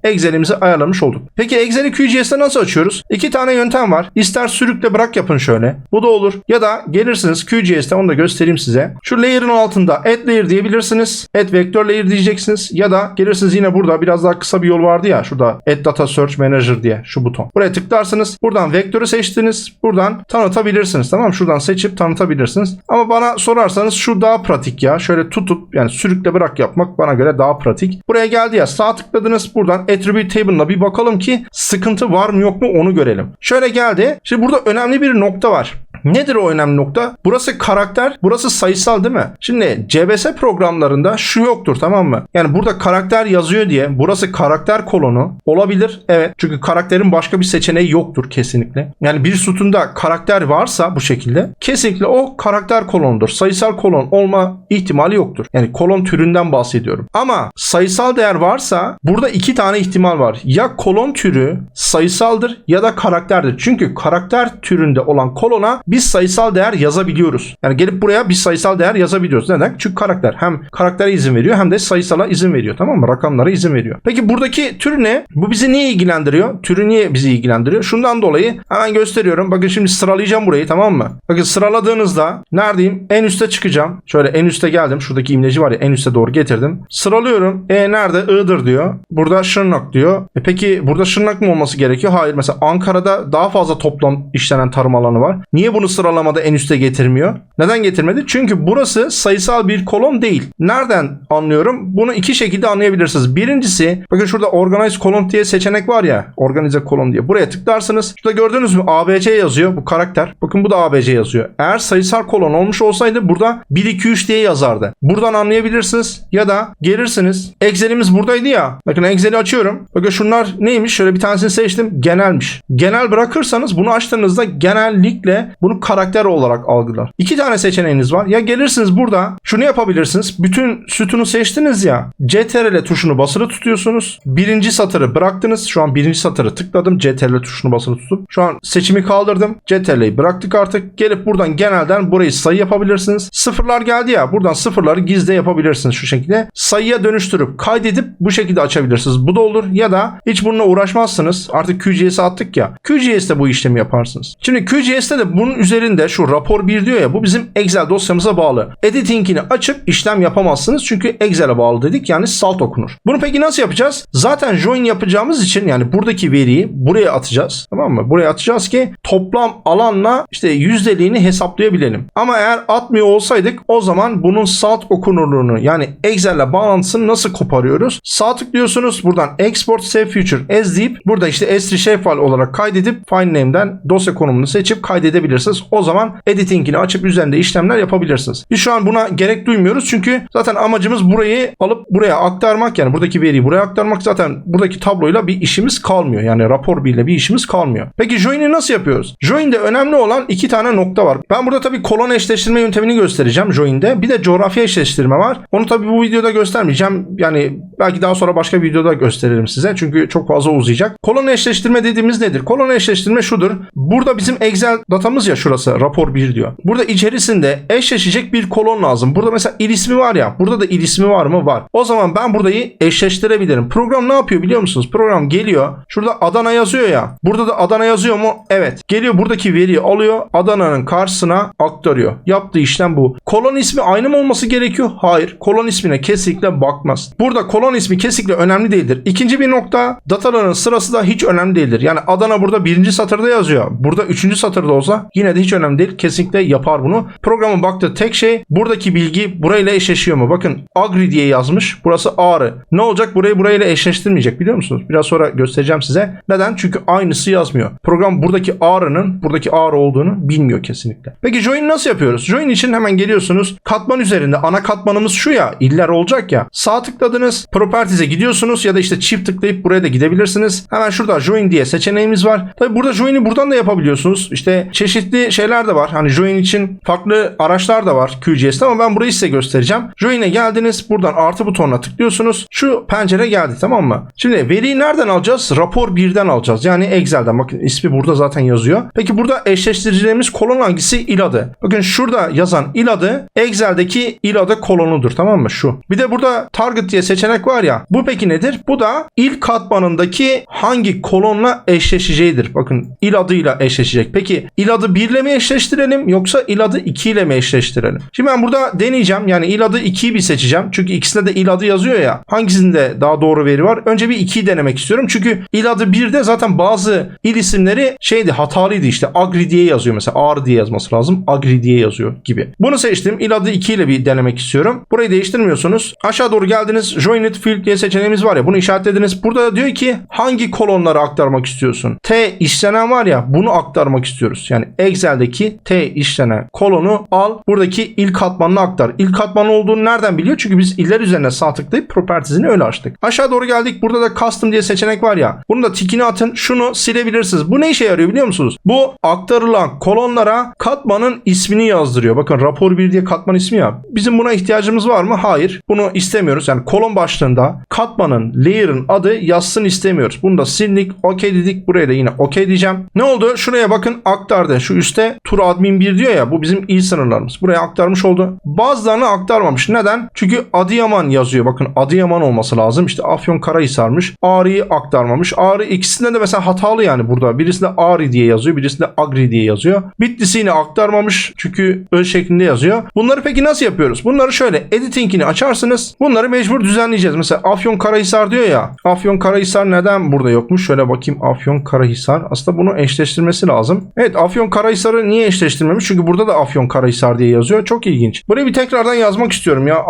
Excel'imizi ayarlamış olduk. Peki Excel'i QGIS'te nasıl açıyoruz? İki tane yöntem var. İster sürükle bırak yapın şöyle. Bu da olur. Ya da gelirsiniz QGIS'te, onu da göstereyim size. Şu layer'ın altında add layer diyebilirsiniz. Add vector layer diyeceksiniz. Ya da gelirsiniz yine burada biraz daha kısa bir yol vardı ya. Şurada add data search manager diye şu buton. Buraya tıklarsınız. Buradan vektörü seçtiniz. Buradan tanıtabilirsiniz. Tamam mı? Şuradan seçip tanıtabilirsiniz. Ama bana sorarsanız şu daha pratik ya. şöyle tutup yani sürükle bırak yapmak bana göre daha pratik. Buraya geldi ya, sağ tıkladınız, buradan attribute table'ına bir bakalım ki sıkıntı var mı yok mu onu görelim. Şöyle geldi. Şimdi burada önemli bir nokta var. Nedir o önemli nokta? Burası karakter, burası sayısal değil mi? Şimdi CBS programlarında şu yoktur, tamam mı? Yani burada karakter yazıyor diye burası karakter kolonu olabilir. Evet. Çünkü karakterin başka bir seçeneği yoktur kesinlikle. Yani bir sütunda karakter varsa bu şekilde kesinlikle o karakter kolonudur. Sayısal kolon olma ihtimali yoktur. Yani kolon türünden bahsediyorum. Ama sayısal değer varsa burada iki tane ihtimal var. Ya kolon türü sayısaldır ya da karakterdir. Çünkü karakter türünde olan kolona biz sayısal değer yazabiliyoruz. Yani gelip buraya bir sayısal değer yazabiliyoruz. Neden? Çünkü karakter hem karaktere izin veriyor hem de sayısala izin veriyor. Tamam mı? Rakamlara izin veriyor. Peki buradaki tür ne? Bu bizi niye ilgilendiriyor? Türü niye bizi ilgilendiriyor? Şundan dolayı hemen gösteriyorum. Bakın şimdi sıralayacağım burayı, tamam mı? Bakın sıraladığınızda neredeyim? En üste çıkacağım. Şöyle en üste geldim. Şuradaki imleci var ya, en üste doğru getirdim. Sıralıyorum. Nerede? Iğdır diyor. Burada Şırnak diyor. Peki burada Şırnak mı olması gerekiyor? Hayır. Mesela Ankara'da daha fazla toplam işlenen tarım alanı var. Niye bunu sıralamada en üste getirmiyor? Neden getirmedi? Çünkü burası sayısal bir kolon değil. Nereden anlıyorum? Bunu iki şekilde anlayabilirsiniz. Birincisi, bakın şurada organize kolon diye seçenek var ya. Organize kolon diye. Buraya tıklarsınız. Şurada gördünüz mü? ABC yazıyor. Bu karakter. Bakın bu da ABC yazıyor. Eğer sayısal kolon olmuş olsaydı burada 1, 2, 3 diye yazardı. Buradan anlayabilirsiniz. Ya da gelirsiniz. Excel'imiz buradaydı ya. Bakın Excel'i açıyorum. Bakın şunlar neymiş? Şöyle bir tanesini seçtim. Genelmiş. Genel bırakırsanız bunu açtığınızda genellikle bunu karakter olarak algılar. İki tane seçeneğiniz var. Ya gelirsiniz burada şunu yapabilirsiniz. Bütün sütunu seçtiniz ya. CTRL tuşunu basılı tutuyorsunuz. Birinci satırı bıraktınız. Şu an birinci satırı tıkladım. CTRL tuşunu basılı tutup. Şu an seçimi kaldırdım. CTRL'yi bıraktık artık. Gelip buradan genelden burayı sayı yapabilirsiniz. Sıfırlar geldi ya. Buradan sıfırları gizli yapabilirsiniz şu şekilde. Sayıya dönüştürüp kaydedip bu şekilde açabilirsiniz. Bu da olur. Ya da hiç bununla uğraşmazsınız. Artık QGIS'e attık ya. QGIS'te bu işlemi yaparsınız. Şimdi QGIS'te de bunun üzerinde şu rapor 1 diyor ya, bu bizim Excel dosyamıza bağlı. Editing'ini açıp işlem yapamazsınız çünkü Excel'e bağlı dedik, yani salt okunur. Bunu peki nasıl yapacağız? Zaten join yapacağımız için yani buradaki veriyi buraya atacağız. Tamam mı? Buraya atacağız ki toplam alanla işte yüzdeliğini hesaplayabilelim. Ama eğer atmıyor olsaydık o zaman bunun salt okunurluğunu yani Excel'le bağlantısını nasıl koparıyoruz? Sağ tıklıyorsunuz. Buradan export save future as deyip burada işte S3 shapefile olarak kaydedip file name'den dosya konumunu seçip kaydedebilirsiniz. O zaman editing'ini açıp üzerinde işlemler yapabilirsiniz. Biz şu an buna gerek duymuyoruz çünkü zaten amacımız burayı alıp buraya aktarmak, yani buradaki veriyi buraya aktarmak. Zaten buradaki tabloyla bir işimiz kalmıyor. Yani rapor ile bir işimiz kalmıyor. Peki join'i nasıl yapıyoruz? Join'de önemli olan iki tane nokta var. Ben burada tabii kolon eşleştirme yöntemini göstereceğim join'de. Bir de coğrafya eşleştirme var. Onu tabii bu videoda göstermeyeceğim. Yani belki daha sonra başka bir videoda gösteririm size. Çünkü çok fazla uzayacak. Kolon eşleştirme dediğimiz nedir? Kolon eşleştirme şudur. Burada bizim Excel datamız ya, şurası rapor 1 diyor. Burada içerisinde eşleşecek bir kolon lazım. Burada mesela il ismi var ya. Burada da il ismi var mı? Var. O zaman ben burayı eşleştirebilirim. Program ne yapıyor biliyor musunuz? Program geliyor. Şurada Adana yazıyor ya. Burada da Adana yazıyor mu? Evet. Geliyor buradaki veriyi alıyor. Adana'nın karşısına aktarıyor. Yaptığı işlem bu. Kolon ismi aynı mı olması gerekiyor? Hayır. Kolon ismine kesinlikle bakmaz. Burada kolon ismi kesinlikle önemli değildir. İkinci bir nokta, dataların sırası da hiç önemli değildir. Yani Adana burada birinci satırda yazıyor. Burada üçüncü satırda olsa yine de hiç önemli değil. Kesinlikle yapar bunu. Programın baktığı tek şey buradaki bilgi burayla eşleşiyor mu? Bakın Agri diye yazmış. Burası Ağrı. Ne olacak? Burayla eşleştirmeyecek biliyor musunuz? Biraz sonra göstereceğim size. Neden? Çünkü aynısı yazmıyor. Program buradaki Ağrı'nın buradaki Ağrı olduğunu bilmiyor kesinlikle. Peki join nasıl yapıyoruz? Join için hemen geliyorsunuz. Katman üzerinde ana katmanımız şu ya. İller olacak ya. Sağ tıkladınız. Properties'e gidiyorsunuz ya da işte çift tıklayıp buraya da gidebilirsiniz. Hemen şurada join diye seçeneğimiz var. Tabi burada join'i buradan da yapabiliyorsunuz. İşte çeşitli şeyler de var. Hani join için farklı araçlar da var QGIS'te ama ben burayı size göstereceğim. Join'e geldiniz. Buradan artı butonuna tıklıyorsunuz. Şu pencere geldi, tamam mı? Şimdi veriyi nereden alacağız? Rapor 1'den alacağız. Yani Excel'den. Bakın ismi burada zaten yazıyor. Peki burada eşleştireceğimiz kolon hangisi? İl adı. Bakın şurada yazan il adı Excel'deki il adı kolonudur, tamam mı? Şu. Bir de burada target diye seçenek var ya. Bu peki nedir? Bu da il katmanındaki hangi kolonla eşleşeceğidir. Bakın il adıyla eşleşecek. Peki il adı 1 1 ile mi eşleştirelim yoksa il adı 2 ile mi eşleştirelim? Şimdi ben burada deneyeceğim. Yani il adı 2'yi bir seçeceğim. Çünkü ikisinde de il adı yazıyor ya. Hangisinde daha doğru veri var? Önce bir 2'yi denemek istiyorum. Çünkü il adı 1'de zaten bazı il isimleri hatalıydı işte. Agri diye yazıyor mesela. Ağrı diye yazması lazım. Agri diye yazıyor gibi. Bunu seçtim. İl adı 2 ile bir denemek istiyorum. Burayı değiştirmiyorsunuz. Aşağı doğru geldiniz. Joined field diye seçeneğimiz var ya. Bunu işaretlediniz. Burada da diyor ki hangi kolonları aktarmak istiyorsun? T işlenen var ya, bunu aktarmak istiyoruz. Yani Excel'deki T işlenen kolonu al. Buradaki il katmanını aktar. İl katmanı olduğunu nereden biliyor? Çünkü biz iller üzerine sağ tıklayıp properties'ini öyle açtık. Aşağı doğru geldik. Burada da custom diye seçenek var ya. Bunu da tikini atın. Şunu silebilirsiniz. Bu ne işe yarıyor biliyor musunuz? Bu aktarılan kolonlara katmanın ismini yazdırıyor. Bakın rapor 1 diye katman ismi ya. Bizim buna ihtiyacımız var mı? Hayır. Bunu istemiyoruz. Yani kolon başlığında katmanın, layer'ın adı yazsın istemiyoruz. Bunu da sildik. OK dedik. Buraya da yine OK diyeceğim. Ne oldu? Şuraya bakın, aktardı. Şu üstte tur admin 1 diyor ya. Bu bizim il sınırlarımız. Buraya aktarmış oldu. Bazılarını aktarmamış. Neden? Çünkü Adıyaman yazıyor. Bakın Adıyaman olması lazım. İşte Afyonkarahisar'mış. Ağrı'yı aktarmamış. Ağrı ikisinden de mesela hatalı yani burada. Birisinde Ağrı diye yazıyor. Birisinde Agri diye yazıyor. Bitlis'i yine aktarmamış. Çünkü öz şeklinde yazıyor. Bunları peki nasıl yapıyoruz? Bunları şöyle editing'ini açarsınız. Bunları mecbur düzenleyeceğiz. Mesela Afyonkarahisar diyor ya. Afyonkarahisar neden burada yokmuş? Şöyle bakayım. Afyonkarahisar. Aslında bunu eşleştirmesi lazım. Evet, Afyonkarahisar'ı niye eşleştirmemiş? Çünkü burada da Afyonkarahisar diye yazıyor. Çok ilginç. Burayı bir tekrardan yazmak istiyorum ya.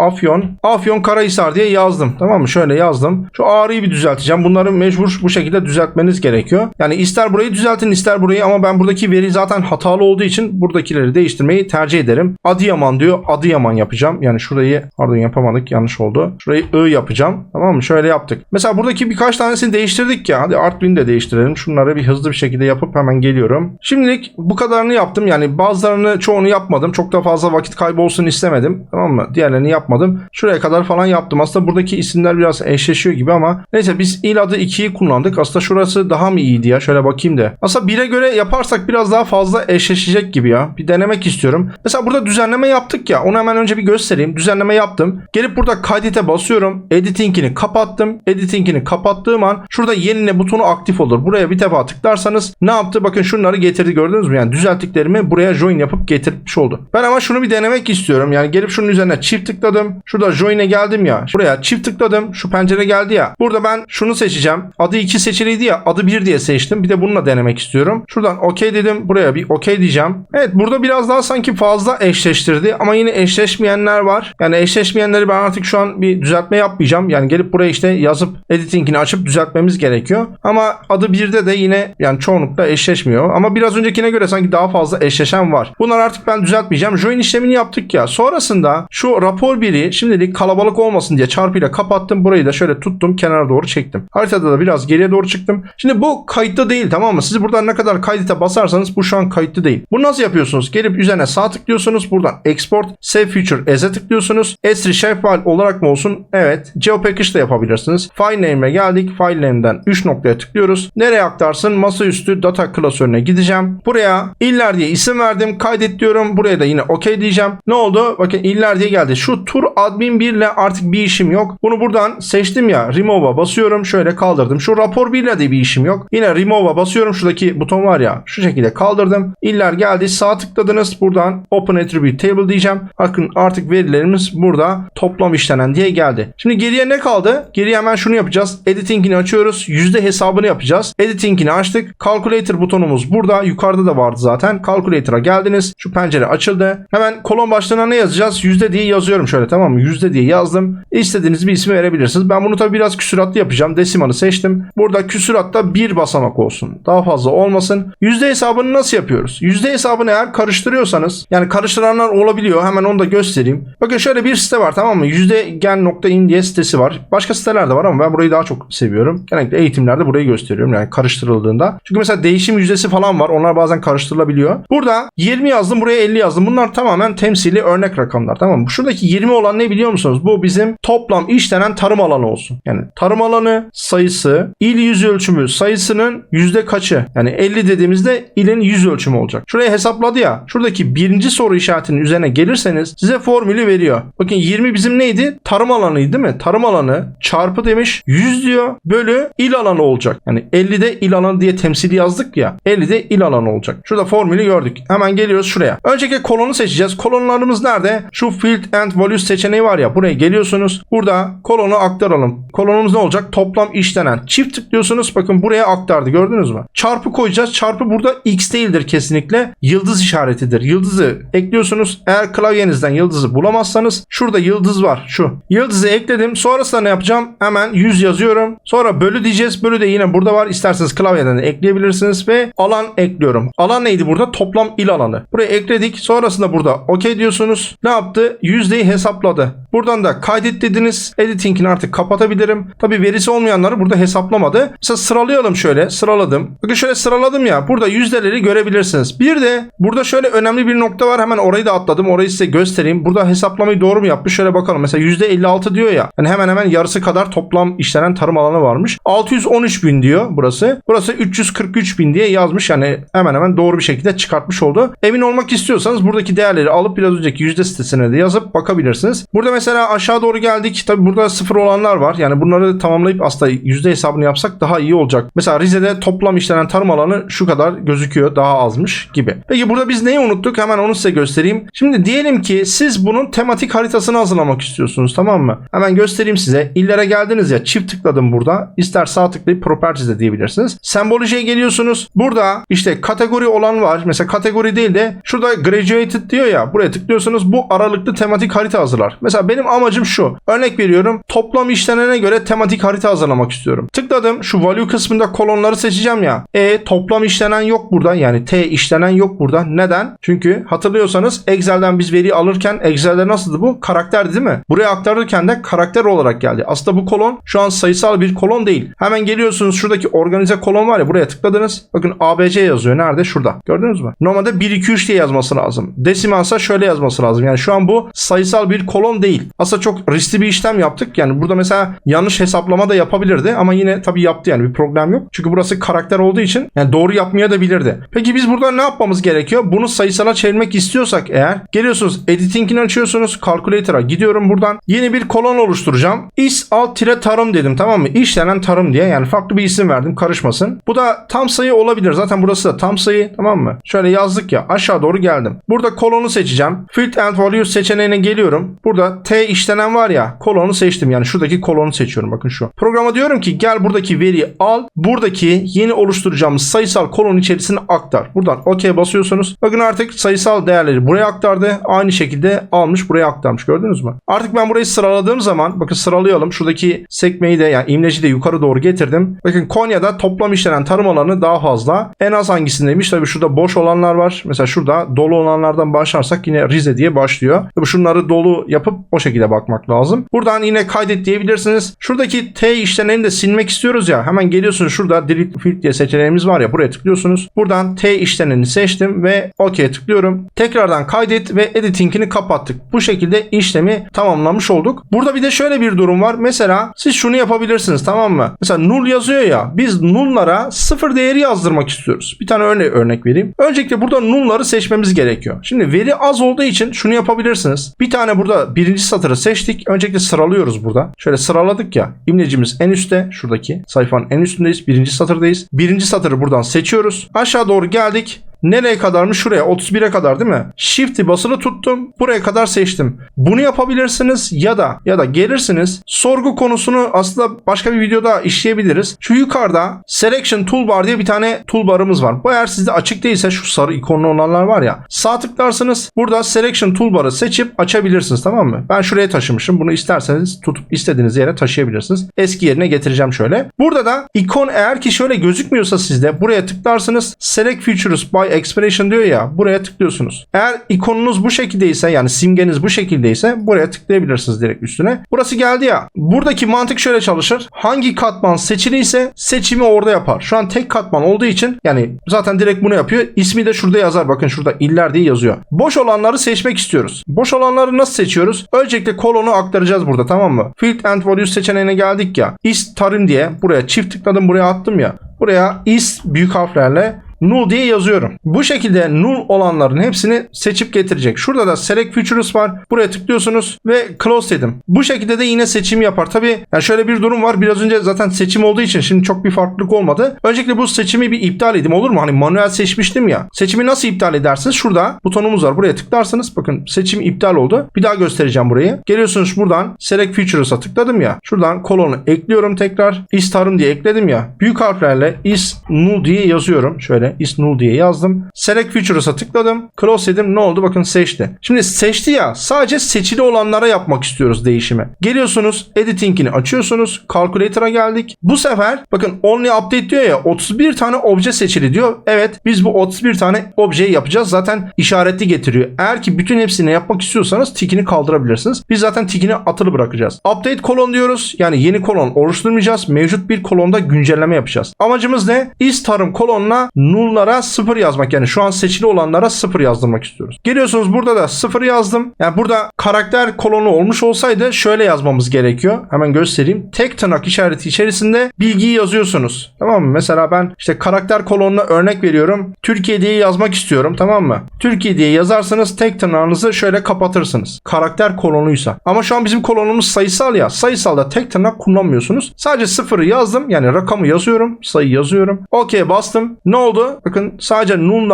Afyonkarahisar diye yazdım. Tamam mı? Şöyle yazdım. Şu Ağrı'yı bir düzelteceğim. Bunları mecbur bu şekilde düzeltmeniz gerekiyor. Yani ister burayı düzeltin ister burayı, ama ben buradaki veri zaten hatalı olduğu için buradakileri değiştirmeyi tercih ederim. Adıyaman diyor. Adıyaman yapacağım. Yani şurayı pardon yapamadık. Yanlış oldu. Şurayı I yapacağım. Tamam mı? Şöyle yaptık. Mesela buradaki birkaç tanesini değiştirdik ya. Hadi Artvin'i de değiştirelim. Şunları bir hızlı bir şekilde yapıp hemen geliyorum. Şimdilik bu kadarını yaptım. Yani bazılarını, çoğunu yapmadım. Çok da fazla vakit kaybı olsun istemedim. Tamam mı? Diğerlerini yapmadım. Şuraya kadar falan yaptım. Aslında buradaki isimler biraz eşleşiyor gibi ama neyse, biz il adı 2'yi kullandık. Aslında şurası daha mı iyiydi ya? Şöyle bakayım da. Aslında 1'e göre yaparsak biraz daha fazla eşleşecek gibi ya. Bir denemek istiyorum. Mesela burada düzenleme yaptık ya. Onu hemen önce bir göstereyim. Düzenleme yaptım. Gelip burada kaydete basıyorum. Editing'ini kapattım. Editing'ini kapattığım an şurada yenile butonu aktif olur. Buraya bir defa tıklarsanız ne yaptı? Bakın şunları getirdi, gördünüz mü? Yani düzelttiklerimi buraya join yapıp getirmiş oldu. Ben ama şunu bir denemek istiyorum. Yani gelip şunun üzerine çift tıkladım. Şurada join'e geldim ya. Buraya çift tıkladım. Şu pencere geldi ya. Burada ben şunu seçeceğim. Adı 2 seçiliydi ya. Adı 1 diye seçtim. Bir de bununla denemek istiyorum. Şuradan OK dedim. Buraya bir OK diyeceğim. Evet, burada biraz daha sanki fazla eşleştirdi. Ama yine eşleşmeyenler var. Yani eşleşmeyenleri ben artık şu an bir düzeltme yapmayacağım. Yani gelip buraya işte yazıp editing'ini açıp düzeltmemiz gerekiyor. Ama adı 1'de de yine yani çoğunlukla eşleşmiyor. Ama biraz öncekine göre sanki daha fazla eşleşen var. Bunları artık ben düzeltmeyeceğim. Join işlemini yaptık ya. Sonrasında şu rapor 1'i şimdilik kalabalık olmasın diye çarpıyla kapattım. Burayı da şöyle tuttum. Kenara doğru çektim. Haritada da biraz geriye doğru çıktım. Şimdi bu kayıtlı değil, tamam mı? Siz buradan ne kadar kaydete basarsanız bu şu an kayıtlı değil. Bunu nasıl yapıyorsunuz? Gelip üzerine sağ tıklıyorsunuz. Buradan Export Save Future As'e tıklıyorsunuz. S3 Shapefile olarak mı olsun? Evet. GeoPackage de yapabilirsiniz. File Name'e geldik. File Name'den 3 noktaya tıklıyoruz. Nereye aktarsın? Masaüstü data klasörüne gideceğim. Buraya iller diye isim verdim. Kaydet diyorum. Buraya da yine OK diyeceğim. Ne oldu? Bakın iller diye geldi. Şu tur admin 1 ile artık bir işim yok. Bunu buradan seçtim ya. Remove'a basıyorum. Şöyle kaldırdım. Şu rapor 1 ile de bir işim yok. Yine Remove'a basıyorum. Şuradaki buton var ya. Şu şekilde kaldırdım. İller geldi. Sağ tıkladınız. Buradan Open Attribute Table diyeceğim. Bakın artık verilerimiz burada toplam işlenen diye geldi. Şimdi geriye ne kaldı? Geriye hemen şunu yapacağız. Editing'ini açıyoruz. Yüzde hesabını yapacağız. Editing'ini açtık. Calculator butonumuz burada. Yukarıda da vardı zaten. Calculator'a geldiniz. Şu pencere açıldı. Hemen kolon başlığına ne yazacağız? Yüzde diye yazıyorum şöyle, tamam mı? Yüzde diye yazdım. İstediğiniz bir ismi verebilirsiniz. Ben bunu tabii biraz küsuratlı yapacağım. Desimanı seçtim. Burada küsuratta bir basamak olsun. Daha fazla olmasın. Yüzde hesabını nasıl yapıyoruz? Yüzde hesabını eğer karıştırıyorsanız, yani karıştıranlar olabiliyor. Hemen onu da göstereyim. Bakın şöyle bir site var, tamam mı? Yüzdegen.in diye sitesi var. Başka siteler de var ama ben burayı daha çok seviyorum. Genellikle eğitimlerde burayı gösteriyorum. Yani karıştırıldığında. Çünkü mesela değişim yüzdesi falan var. Onlar bazen karıştırılabiliyor. Burada 20 yazdım. Buraya 50 yazdım. Bunlar tamamen temsili örnek rakamlar. Tamam mı? Şuradaki 20 olan ne biliyor musunuz? Bu bizim toplam işlenen tarım alanı olsun. Yani tarım alanı sayısı, il yüz ölçümü sayısının yüzde kaçı? Yani 50 dediğimizde ilin yüz ölçümü olacak. Şuraya hesapladı ya. Şuradaki birinci soru işaretinin üzerine gelirseniz size formülü veriyor. Bakın 20 bizim neydi? Tarım alanıydı değil mi? Tarım alanı çarpı demiş 100 diyor bölü il alanı olacak. Yani 50'de il alanı diye temsili yazdık ya. 50'de il alanı olacak. Şurada formülü gördük. Hemen geliyoruz şuraya. Öncelikle kolonu seçeceğiz. Kolonlarımız nerede? Şu field and values seçeneği var ya. Buraya geliyorsunuz. Burada kolonu aktaralım. Kolonumuz ne olacak? Toplam işlenen. Çift tıklıyorsunuz. Bakın buraya aktardı. Gördünüz mü? Çarpı koyacağız. Çarpı burada x değildir kesinlikle. Yıldız işaretidir. Yıldızı ekliyorsunuz. Eğer klavyenizden yıldızı bulamazsanız şurada yıldız var. Şu. Yıldızı ekledim. Sonrasında ne yapacağım? Hemen 100 yazıyorum. Sonra bölü diyeceğiz. Bölü de yine burada var. İsterseniz klavyeden de ekleyebilirsiniz ve alan ekliyorum. Alan neydi burada? Toplam il alanı. Buraya ekledik. Sonrasında burada OK diyorsunuz. Ne yaptı? Yüzdeyi hesapladı. Buradan da kaydet dediniz. Editing'ini artık kapatabilirim. Tabi verisi olmayanları burada hesaplamadı. Mesela sıralayalım şöyle. Sıraladım. Bakın şöyle sıraladım ya. Burada yüzdeleri görebilirsiniz. Bir de burada şöyle önemli bir nokta var. Hemen orayı da atladım. Orayı size göstereyim. Burada hesaplamayı doğru mu yapmış? Şöyle bakalım. Mesela %56 diyor ya. Yani hemen hemen yarısı kadar toplam işlenen tarım alanı varmış. 613.000 diyor burası. Burası 343.000 diye yazmış. Yani hemen hemen doğru bir şekilde çıkartmış oldu. Emin olmak istiyorsanız buradaki değerleri alıp biraz önceki yüzde sitesine de yazıp bakabilirsiniz. Burada mesela aşağı doğru geldik. Tabi burada sıfır olanlar var. Yani bunları tamamlayıp aslında yüzde hesabını yapsak daha iyi olacak. Mesela Rize'de toplam işlenen tarım alanı şu kadar gözüküyor. Daha azmış gibi. Peki burada biz neyi unuttuk? Hemen onu size göstereyim. Şimdi diyelim ki siz bunun tematik haritasını hazırlamak istiyorsunuz. Tamam mı? Hemen göstereyim size. İllere geldiniz ya. Çift tıkladım burada. İster sağ tıklayıp Properties'de diyebilirsiniz. Sembolojiye geliyorsunuz. Burada işte kategori olan var. Mesela kategori değil de şurada graduated diyor ya. Buraya tıklıyorsunuz. Bu aralıklı tematik harita hazırlar. Mesela benim amacım şu. Örnek veriyorum. Toplam işlenene göre tematik harita hazırlamak istiyorum. Tıkladım. Şu value kısmında kolonları seçeceğim ya. Toplam işlenen yok burada. Yani T işlenen yok burada. Neden? Çünkü hatırlıyorsanız Excel'den biz veri alırken Excel'de nasıldı bu? Karakterdi değil mi? Buraya aktarırken de karakter olarak geldi. Aslında bu kolon şu an sayısal bir kolon değil. Hemen geliyorsunuz şuradaki organize kolon var ya, buraya tıkladınız. Bakın ABC yazıyor. Nerede? Şurada. Gördünüz mü? Normalde 1, 2, 3 diye yazması lazım. Desimalsa şöyle yazması lazım. Yani şu an bu sayısal bir kolon değil. Aslında çok riskli bir işlem yaptık. Yani burada mesela yanlış hesaplama da yapabilirdi ama yine tabii yaptı, yani bir problem yok. Çünkü burası karakter olduğu için yani doğru yapmaya da bilirdi. Peki biz burada ne yapmamız gerekiyor? Bunu sayısala çevirmek istiyorsak eğer geliyorsunuz, editing'ini açıyorsunuz. Calculator'a gidiyorum buradan. Yeni bir kolon oluşturacağım. Is alt tire tarım dedim, tamam mı? İşlenen tarım diye, yani farklı bir isim verdim, karışmasın. Bu da tam sayı olabilir. Zaten burası da tam sayı, tamam mı? Şöyle yazdık ya, aşağı doğru geldim. Burada kolonu seçeceğim. Field and Values seçeneğine geliyorum. Burada T işlenen var ya, kolonu seçtim. Yani şuradaki kolonu seçiyorum. Bakın şu. Programa diyorum ki gel buradaki veriyi al. Buradaki yeni oluşturacağımız sayısal kolon içerisine aktar. Buradan OK basıyorsunuz. Bakın artık sayısal değerleri buraya aktardı. Aynı şekilde almış buraya aktarmış. Gördünüz mü? Artık ben burayı sıraladığım zaman, bakın sıralayalım. Şuradaki sekmeyi de, yani imleci de yukarı doğru getirdim. Bakın Konya'da toplam işlenen tarım alanı daha fazla. En az hangisindeymiş? Tabii şurada boş olanlar var. Mesela şurada dolu olanlardan başlarsak yine Rize diye başlıyor. Tabii şunları dolu yapıp o şekilde bakmak lazım. Buradan yine kaydet diyebilirsiniz. Şuradaki T işleneni de silmek istiyoruz ya. Hemen geliyorsunuz, şurada delete field diye seçeneğimiz var ya, buraya tıklıyorsunuz. Buradan T işleneni seçtim ve OK tıklıyorum. Tekrardan kaydet ve editing'ini kapattık. Bu şekilde işlemi tamamlamış olduk. Burada bir de şöyle bir durum var. Mesela siz şunu yapabilirsiniz, tamam mı? Mesela null yazıyor ya. Biz null'lara sıfır değeri yazdırmak istiyoruz. Bir tane örnek vereyim. Öncelikle burada null'ları seçmemiz gerekiyor. Şimdi veri az olduğu için şunu yapabilirsiniz. Bir tane burada birinci satırı seçtik. Öncelikle sıralıyoruz burada. Şöyle sıraladık ya. İmlecimiz en üstte. Şuradaki sayfanın en üstündeyiz. Birinci satırdayız. Birinci satırı buradan seçiyoruz. Aşağı doğru geldik. Nereye kadarmış? Şuraya 31'e kadar değil mi? Shift'i basılı tuttum. Buraya kadar seçtim. Bunu yapabilirsiniz ya da gelirsiniz. Sorgu konusunu aslında başka bir videoda işleyebiliriz. Şu yukarıda Selection Toolbar diye bir tane toolbarımız var. Bu eğer sizde açık değilse, şu sarı ikonlu olanlar var ya. Sağ tıklarsınız. Burada Selection Toolbar'ı seçip açabilirsiniz, tamam mı? Ben şuraya taşımışım. Bunu isterseniz tutup istediğiniz yere taşıyabilirsiniz. Eski yerine getireceğim şöyle. Burada da ikon eğer ki şöyle gözükmüyorsa sizde, buraya tıklarsınız. Select Features by Expression diyor ya, buraya tıklıyorsunuz. Eğer ikonunuz bu şekildeyse, yani simgeniz bu şekildeyse buraya tıklayabilirsiniz direkt üstüne. Burası geldi ya. Buradaki mantık şöyle çalışır. Hangi katman seçiliyse seçimi orada yapar. Şu an tek katman olduğu için yani zaten direkt bunu yapıyor. İsmi de şurada yazar. Bakın şurada iller diye yazıyor. Boş olanları seçmek istiyoruz. Boş olanları nasıl seçiyoruz? Öncelikle kolonu aktaracağız burada, tamam mı? Field and Values seçeneğine geldik ya. Is tarım diye buraya çift tıkladım, buraya attım ya. Buraya is büyük harflerle null diye yazıyorum. Bu şekilde null olanların hepsini seçip getirecek. Şurada da select features var. Buraya tıklıyorsunuz ve close dedim. Bu şekilde de yine seçim yapar. Tabii yani şöyle bir durum var. Biraz önce zaten seçim olduğu için şimdi çok bir farklılık olmadı. Öncelikle bu seçimi bir iptal edeyim, olur mu? Hani manuel seçmiştim ya. Seçimi nasıl iptal edersiniz? Şurada butonumuz var. Buraya tıklarsanız bakın seçim iptal oldu. Bir daha göstereceğim burayı. Geliyorsunuz buradan select features'a tıkladım ya. Şuradan kolonu ekliyorum tekrar. Is tarım diye ekledim ya. Büyük harflerle is null diye yazıyorum. Şöyle is null diye yazdım. Select features'a tıkladım. Close dedim. Ne oldu? Bakın seçti. Şimdi seçti ya. Sadece seçili olanlara yapmak istiyoruz değişimi. Geliyorsunuz. Editing'ini açıyorsunuz. Calculator'a geldik. Bu sefer bakın only update diyor ya, 31 tane obje seçili diyor. Evet, biz bu 31 tane objeyi yapacağız. Zaten işaretli getiriyor. Eğer ki bütün hepsini yapmak istiyorsanız tikini kaldırabilirsiniz. Biz zaten tikini atılı bırakacağız. Update kolon diyoruz. Yani yeni kolon oluşturmayacağız. Mevcut bir kolonda güncelleme yapacağız. Amacımız ne? Is tarım kolonuna null'lara 0 yazmak. Yani şu an seçili olanlara 0 yazdırmak istiyoruz. Geliyorsunuz, burada da 0 yazdım. Yani burada karakter kolonu olmuş olsaydı şöyle yazmamız gerekiyor. Hemen göstereyim. Tek tırnak işareti içerisinde bilgiyi yazıyorsunuz. Tamam mı? Mesela ben işte karakter kolonuna örnek veriyorum. Türkiye diye yazmak istiyorum. Tamam mı? Türkiye diye yazarsanız tek tırnağınızı şöyle kapatırsınız. Karakter kolonuysa. Ama şu an bizim kolonumuz sayısal ya. Sayısalda tek tırnak kullanmıyorsunuz. Sadece 0'ı yazdım. Yani rakamı yazıyorum. Sayı yazıyorum. OK bastım. Ne oldu? Bakın sadece null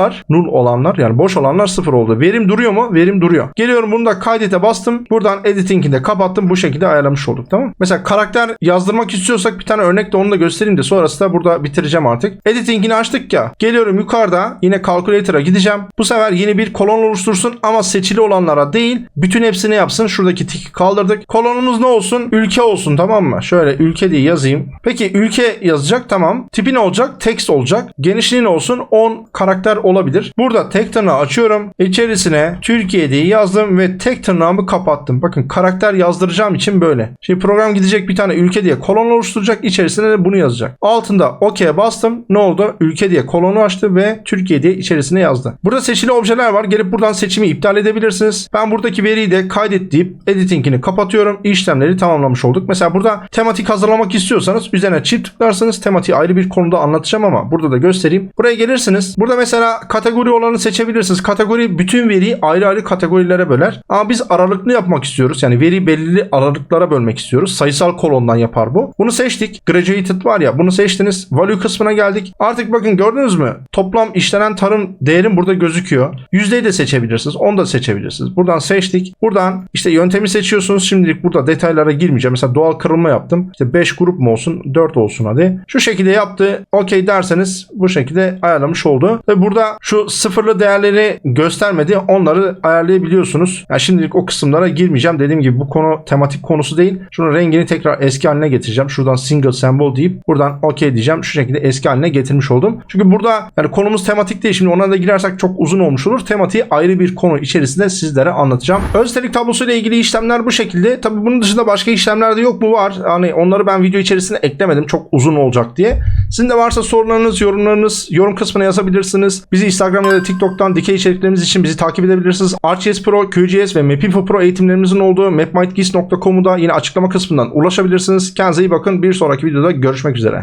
olanlar, yani boş olanlar 0 oldu. Verim duruyor mu? Verim duruyor. Geliyorum, bunu da kaydete bastım. Buradan editing'i de kapattım. Bu şekilde ayarlamış olduk. Tamam. Mesela karakter yazdırmak istiyorsak bir tane örnek de onu da göstereyim de sonrası da burada bitireceğim artık. Editing'ini açtık ya. Geliyorum yukarıda yine Calculator'a gideceğim. Bu sefer yeni bir kolon oluştursun ama seçili olanlara değil, bütün hepsini yapsın. Şuradaki tiki kaldırdık. Kolonumuz ne olsun? Ülke olsun, tamam mı? Şöyle ülke diye yazayım. Peki ülke yazacak, tamam. Tipi ne olacak? Text olacak. Genişliği ne olsun? 10 karakter olabilir. Burada tek tırnağı açıyorum. İçerisine Türkiye diye yazdım ve tek tırnağımı kapattım. Bakın karakter yazdıracağım için böyle. Şimdi program gidecek, bir tane ülke diye kolon oluşturacak. İçerisine de bunu yazacak. Altında OK'ye bastım. Ne oldu? Ülke diye kolonu açtı ve Türkiye diye içerisine yazdı. Burada seçili objeler var. Gelip buradan seçimi iptal edebilirsiniz. Ben buradaki veriyi de kaydet deyip editing'ini kapatıyorum. İşlemleri tamamlamış olduk. Mesela burada tematik hazırlamak istiyorsanız üzerine çift tıklarsınız. Tematiği ayrı bir konuda anlatacağım ama burada da göstereyim. Buraya gelirsiniz. Burada mesela kategori olanı seçebilirsiniz. Kategori bütün veriyi ayrı ayrı kategorilere böler. Ama biz aralıklı yapmak istiyoruz. Yani veriyi belirli aralıklara bölmek istiyoruz. Sayısal kolondan yapar bu. Bunu seçtik. Graduated var ya, bunu seçtiniz. Value kısmına geldik. Artık bakın, gördünüz mü? Toplam işlenen tarım değerim burada gözüküyor. Yüzdeyi de seçebilirsiniz. Onu da seçebilirsiniz. Buradan seçtik. Buradan işte yöntemi seçiyorsunuz. Şimdilik burada detaylara girmeyeceğim. Mesela doğal kırılma yaptım. İşte 5 grup mu olsun? 4 olsun hadi. Şu şekilde yaptı. OK derseniz bu şekilde ayarlamış oldu. Ve burada şu sıfırlı değerleri göstermedi. Onları ayarlayabiliyorsunuz. Yani şimdilik o kısımlara girmeyeceğim. Dediğim gibi bu konu tematik konusu değil. Şunun rengini tekrar eski haline getireceğim. Şuradan single symbol deyip buradan OK diyeceğim. Şu şekilde eski haline getirmiş oldum. Çünkü burada yani konumuz tematik değil. Şimdi ona da girersek çok uzun olmuş olur. Tematiği ayrı bir konu içerisinde sizlere anlatacağım. Öztelik tablosuyla ilgili işlemler bu şekilde. Tabii bunun dışında başka işlemler de yok mu? Var. Hani onları ben video içerisinde eklemedim. Çok uzun olacak diye. Sizin de varsa sorularınız, yorumlarınız yorum kısmına yazabilirsiniz. Bizi Instagram ya da TikTok'tan dikey içeriklerimiz için bizi takip edebilirsiniz. ArcGIS Pro, QGIS ve Mapinfo Pro eğitimlerimizin olduğu mapmindgis.com'u da yine açıklama kısmından ulaşabilirsiniz. Kendinize iyi bakın. Bir sonraki videoda görüşmek üzere.